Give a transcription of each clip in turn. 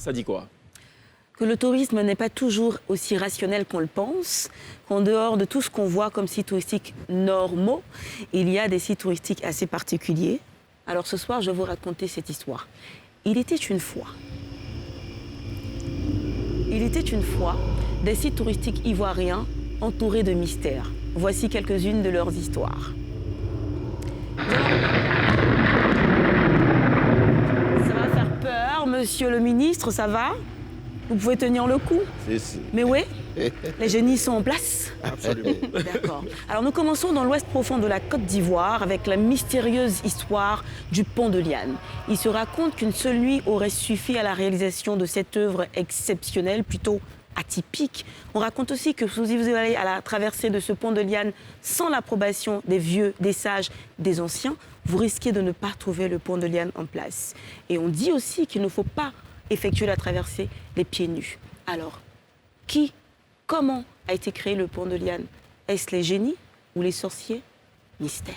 Ça dit quoi? Que le tourisme n'est pas toujours aussi rationnel qu'on le pense, qu'en dehors de tout ce qu'on voit comme sites touristiques normaux, il y a des sites touristiques assez particuliers. Alors ce soir, je vais vous raconter cette histoire. Il était une fois des sites touristiques ivoiriens entourés de mystères. Voici quelques-unes de leurs histoires. Ça va faire peur, monsieur le ministre, ça va? Vous pouvez tenir le coup? Si. Mais oui, les génies sont en place. Absolument. D'accord. Alors nous commençons dans l'ouest profond de la Côte d'Ivoire avec la mystérieuse histoire du pont de Liane. Il se raconte qu'une seule nuit aurait suffi à la réalisation de cette œuvre exceptionnelle, plutôt atypique. On raconte aussi que si vous allez à la traversée de ce pont de Liane sans l'approbation des vieux, des sages, des anciens, vous risquez de ne pas trouver le pont de Liane en place. Et on dit aussi qu'il ne faut pas effectuer la traversée les pieds nus. Alors, comment a été créé le pont de Liane? Est-ce les génies ou les sorciers? Mystère.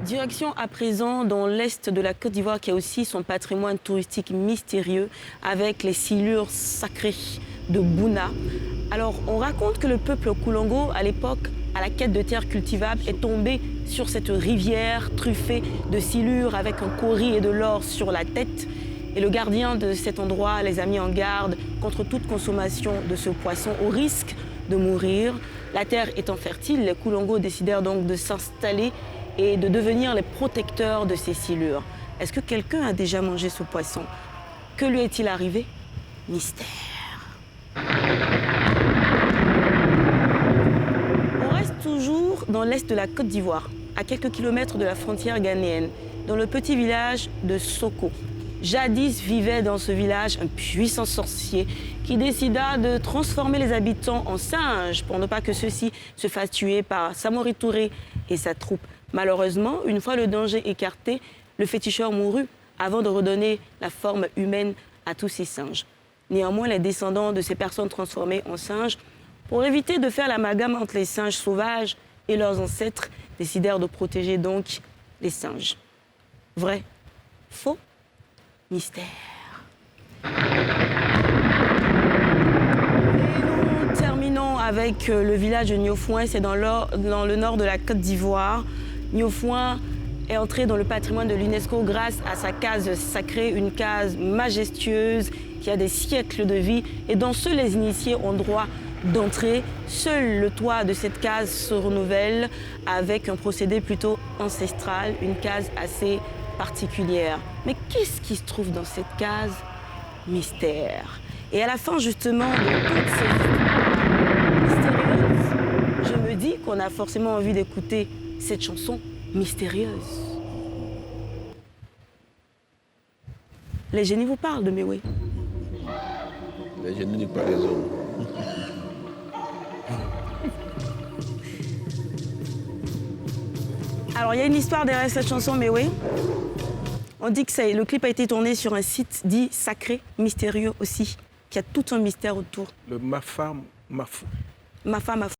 Direction à présent dans l'est de la Côte d'Ivoire qui a aussi son patrimoine touristique mystérieux avec les silures sacrées de Bouna. Alors, on raconte que le peuple Koulongo, à l'époque, à la quête de terres cultivables, est tombé sur cette rivière truffée de silures avec un cauris et de l'or sur la tête. Et le gardien de cet endroit les a mis en garde contre toute consommation de ce poisson au risque de mourir. La terre étant fertile, les Koulongo décidèrent donc de s'installer et de devenir les protecteurs de ces silures. Est-ce que quelqu'un a déjà mangé ce poisson? Que lui est-il arrivé? Mystère. On reste toujours dans l'est de la Côte d'Ivoire, à quelques kilomètres de la frontière ghanéenne, dans le petit village de Soko. Jadis vivait dans ce village un puissant sorcier qui décida de transformer les habitants en singes pour ne pas que ceux-ci se fassent tuer par Samori Touré et sa troupe. Malheureusement, une fois le danger écarté, le féticheur mourut avant de redonner la forme humaine à tous ces singes. Néanmoins, les descendants de ces personnes transformées en singes, pour éviter de faire l'amalgame entre les singes sauvages et leurs ancêtres, décidèrent de protéger donc les singes. Vrai? Faux? Mystère. Et nous terminons avec le village de Niofouin, c'est dans le nord de la Côte d'Ivoire. Niofouin est entré dans le patrimoine de l'UNESCO grâce à sa case sacrée, une case majestueuse qui a des siècles de vie et dont seuls les initiés ont droit d'entrer. Seul le toit de cette case se renouvelle avec un procédé plutôt ancestral, une case assez particulière. Mais qu'est-ce qui se trouve dans cette case? Mystère. Et à la fin, justement, de toutes ces histoires mystérieuses, je me dis qu'on a forcément envie d'écouter cette chanson mystérieuse. Les génies vous parlent de Méoué. Les génies n'ont pas les hommes. Alors, il y a une histoire derrière cette chanson, Méoué. On dit que le clip a été tourné sur un site dit sacré, mystérieux aussi, qui a tout un mystère autour. Le Mafa Mafou. Mafa Mafou.